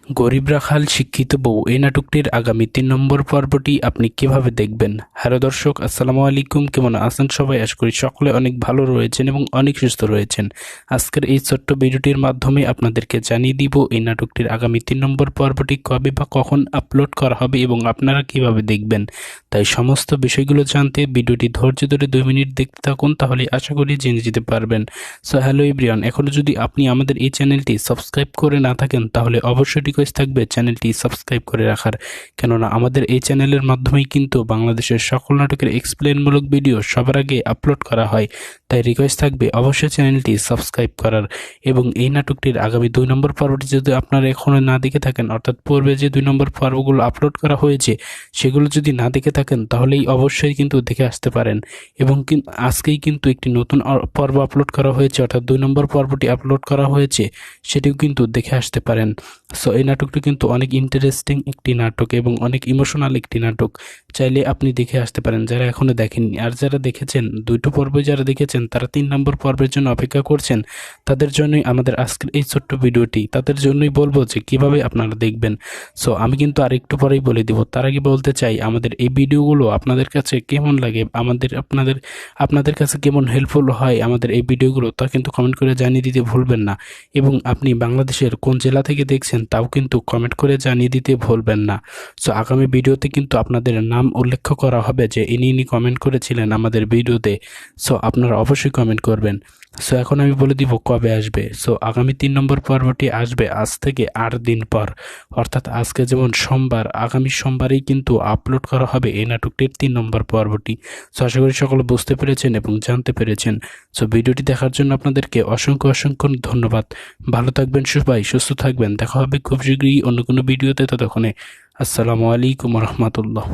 গরিব রাখাল শিক্ষিত বউ এই নাটকটির আগামী ৩ নম্বর পর্বটি আপনি কিভাবে দেখবেন? হ্যালো দর্শক, আসসালামু আলাইকুম। কেমন আছেন সবাই? আশা করি সকলে অনেক ভালো রয়েছেন এবং অনেক সুস্থ রয়েছেন। আজকের এই ছোট্ট ভিডিওটির মাধ্যমে আপনাদেরকে জানিয়ে দিব এই নাটকটির আগামী ৩ নম্বর পর্বটি কবে বা কখন আপলোড করা হবে এবং আপনারা কিভাবে দেখবেন। তাই সমস্ত বিষয়গুলো জানতে ভিডিওটি ধৈর্য ধরে 2 মিনিট দেখতে থাকুন, তাহলে আশা করি জেনে যেতে পারবেন। সো হ্যালো এভরিওয়ান, এখনও যদি আপনি আমাদের এই চ্যানেলটি সাবস্ক্রাইব করে না থাকেন তাহলে অবশ্যই রিকোয়েস্ট থাকবে চ্যানেলটি সাবস্ক্রাইব করে রাখার, কেননা আমাদের এই চ্যানেলের মাধ্যমেই কিন্তু বাংলাদেশের সকল নাটকের এক্সপ্লেনমূলক ভিডিও সবার আগে আপলোড করা হয়। তাই রিকোয়েস্ট থাকবে অবশ্যই চ্যানেলটি সাবস্ক্রাইব করার। এবং এই নাটকটির আগামী 2 নম্বর পর্বটি যদি আপনারা এখনও না দেখে থাকেন, অর্থাৎ পূর্বে যে 2 নম্বর পর্বগুলো আপলোড করা হয়েছে সেগুলো যদি না দেখে থাকেন তাহলেই অবশ্যই কিন্তু দেখে আসতে পারেন। এবং আজকেই কিন্তু একটি নতুন পর্ব আপলোড করা হয়েছে, অর্থাৎ 2 নম্বর পর্বটি আপলোড করা হয়েছে, সেটিও কিন্তু দেখে আসতে পারেন। সো এই নাটকটি কিন্তু অনেক ইন্টারেস্টিং একটি নাটক এবং অনেক ইমোশনাল একটি নাটক। চাইলে আপনি দেখে আসতে পারেন যারা এখনো দেখেননি। আর যারা দেখেছেন, 2টো পর্বই যারা দেখেছেন তারা 3 নম্বর পর্বের জন্য অপেক্ষা করছেন, তাদের জন্যই আমাদের আজকের এই ছোট্ট ভিডিওটি। তাদের জন্যই বলবো যে কিভাবে আপনারা দেখবেন। সো আমি কিন্তু আর একটু পরেই বলে দিব। তার আগে বলতে চাই, আমাদের এই ভিডিওগুলো আপনাদের কাছে কেমন লাগে, আপনাদের কাছে কেমন হেল্পফুল হয় আমাদের এই ভিডিওগুলো, তা কিন্তু কমেন্ট করে জানিয়ে দিতে ভুলবেন না। এবং আপনি বাংলাদেশের কোন জেলা থেকে দেখছেন তাও কিন্তু কমেন্ট করে জানিয়ে দিতে ভুলবেন না। সো আগামী ভিডিওতে কিন্তু আপনাদের নাম উল্লেখ করা হবে যে ইনি কমেন্ট করেছিলেন আমাদের ভিডিওতে। সো আপনারা অবশ্যই কমেন্ট করবেন। সো এখন আমি বলে দিব কবে আসবে। সো আগামী 3 নম্বর পর্বটি আসবে আজ থেকে 8 দিন পর, অর্থাৎ আজকে যেমন সোমবার, আগামী সোমবারেই কিন্তু আপলোড করা হবে এই নাটকটির 3 নম্বর পর্বটি। সো আশা করি সকলে বুঝতে পেরেছেন এবং জানতে পেরেছেন। সো ভিডিওটি দেখার জন্য আপনাদেরকে অসংখ্য অসংখ্য ধন্যবাদ। ভালো থাকবেন সবাই, সুস্থ থাকবেন। দেখা হবে খুব শীঘ্রই অন্য কোনো ভিডিওতে। ততক্ষণে আসসালামু আলাইকুম রহমতুল্লাহ।